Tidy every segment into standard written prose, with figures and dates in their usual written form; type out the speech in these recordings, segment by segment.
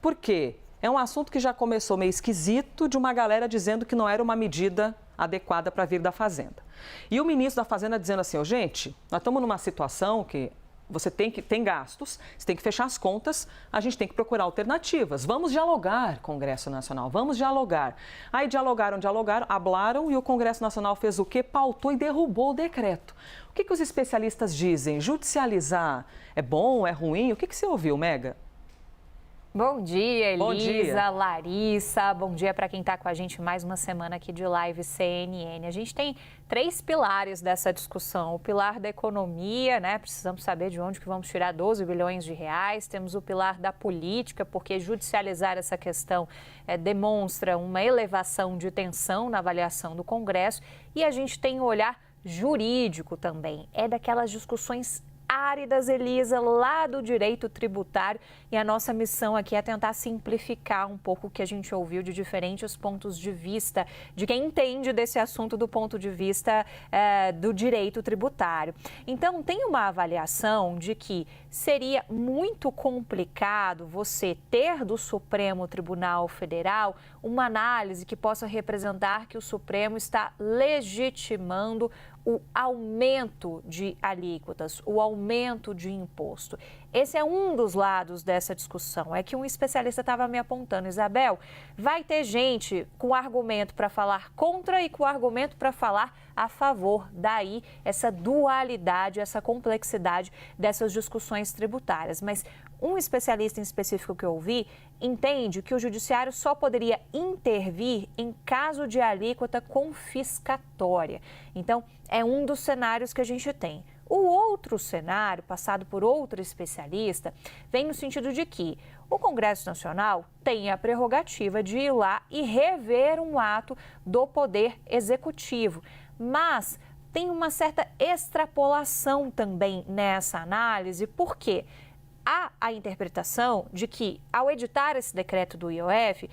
Por quê? É um assunto que já começou meio esquisito, de uma galera dizendo que não era uma medida adequada para vir da Fazenda. E o ministro da Fazenda dizendo assim, oh, gente, nós estamos numa situação que você tem gastos, você tem que fechar as contas, a gente tem que procurar alternativas. Vamos dialogar, Congresso Nacional, vamos dialogar. Aí dialogaram, hablaram e o Congresso Nacional fez o quê? Pautou e derrubou o decreto. O que os especialistas dizem? Judicializar é bom, é ruim? O que você ouviu, Mega? Bom dia, Elisa, Bom dia. Larissa. Bom dia para quem está com a gente mais uma semana aqui de Live CNN. A gente tem 3 pilares dessa discussão. O pilar da economia, né? Precisamos saber de onde que vamos tirar 12 bilhões de reais. Temos o pilar da política, porque judicializar essa questão demonstra uma elevação de tensão na avaliação do Congresso. E a gente tem o olhar jurídico também. É daquelas discussões áridas, Elisa, lá do direito tributário, e a nossa missão aqui é tentar simplificar um pouco o que a gente ouviu de diferentes pontos de vista, de quem entende desse assunto do ponto de vista do direito tributário. Então, tem uma avaliação de que seria muito complicado você ter do Supremo Tribunal Federal uma análise que possa representar que o Supremo está legitimando o aumento de alíquotas, o aumento de imposto. Esse é um dos lados dessa discussão. É que um especialista estava me apontando, Isabel, vai ter gente com argumento para falar contra e com argumento para falar a favor. Daí essa dualidade, essa complexidade dessas discussões tributárias. Mas um especialista em específico que eu ouvi entende que o judiciário só poderia intervir em caso de alíquota confiscatória. Então, é um dos cenários que a gente tem. O outro cenário, passado por outro especialista, vem no sentido de que o Congresso Nacional tem a prerrogativa de ir lá e rever um ato do Poder Executivo, mas tem uma certa extrapolação também nessa análise, porque há a interpretação de que, ao editar esse decreto do IOF,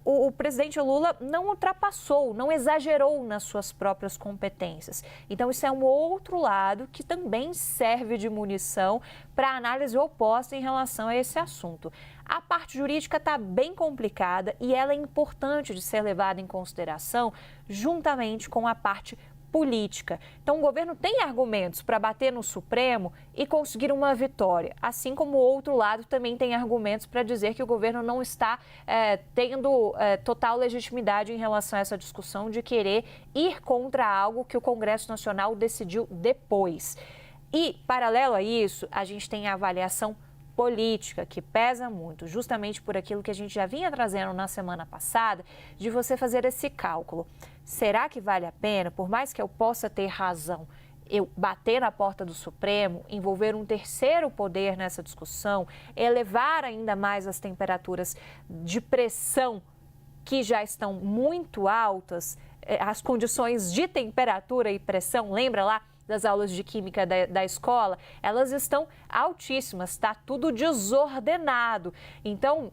o presidente Lula não ultrapassou, não exagerou nas suas próprias competências. Então, isso é um outro lado que também serve de munição para análise oposta em relação a esse assunto. A parte jurídica está bem complicada e ela é importante de ser levada em consideração juntamente com a parte política. Então, o governo tem argumentos para bater no Supremo e conseguir uma vitória, assim como o outro lado também tem argumentos para dizer que o governo não está tendo total legitimidade em relação a essa discussão de querer ir contra algo que o Congresso Nacional decidiu depois. E, paralelo a isso, a gente tem a avaliação política, que pesa muito, justamente por aquilo que a gente já vinha trazendo na semana passada, de você fazer esse cálculo. Será que vale a pena, por mais que eu possa ter razão, eu bater na porta do Supremo, envolver um terceiro poder nessa discussão, elevar ainda mais as temperaturas de pressão que já estão muito altas, as condições de temperatura e pressão, lembra lá das aulas de química da escola, elas estão altíssimas, está tudo desordenado. Então,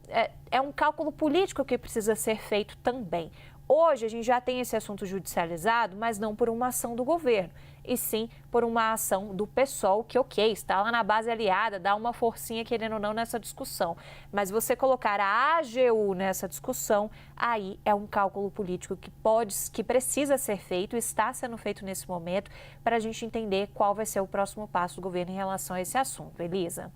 é um cálculo político que precisa ser feito também. Hoje, a gente já tem esse assunto judicializado, mas não por uma ação do governo, e sim por uma ação do PSOL, que, ok, está lá na base aliada, dá uma forcinha, querendo ou não, nessa discussão. Mas você colocar a AGU nessa discussão, aí é um cálculo político que precisa ser feito, está sendo feito nesse momento, para a gente entender qual vai ser o próximo passo do governo em relação a esse assunto. Elisa.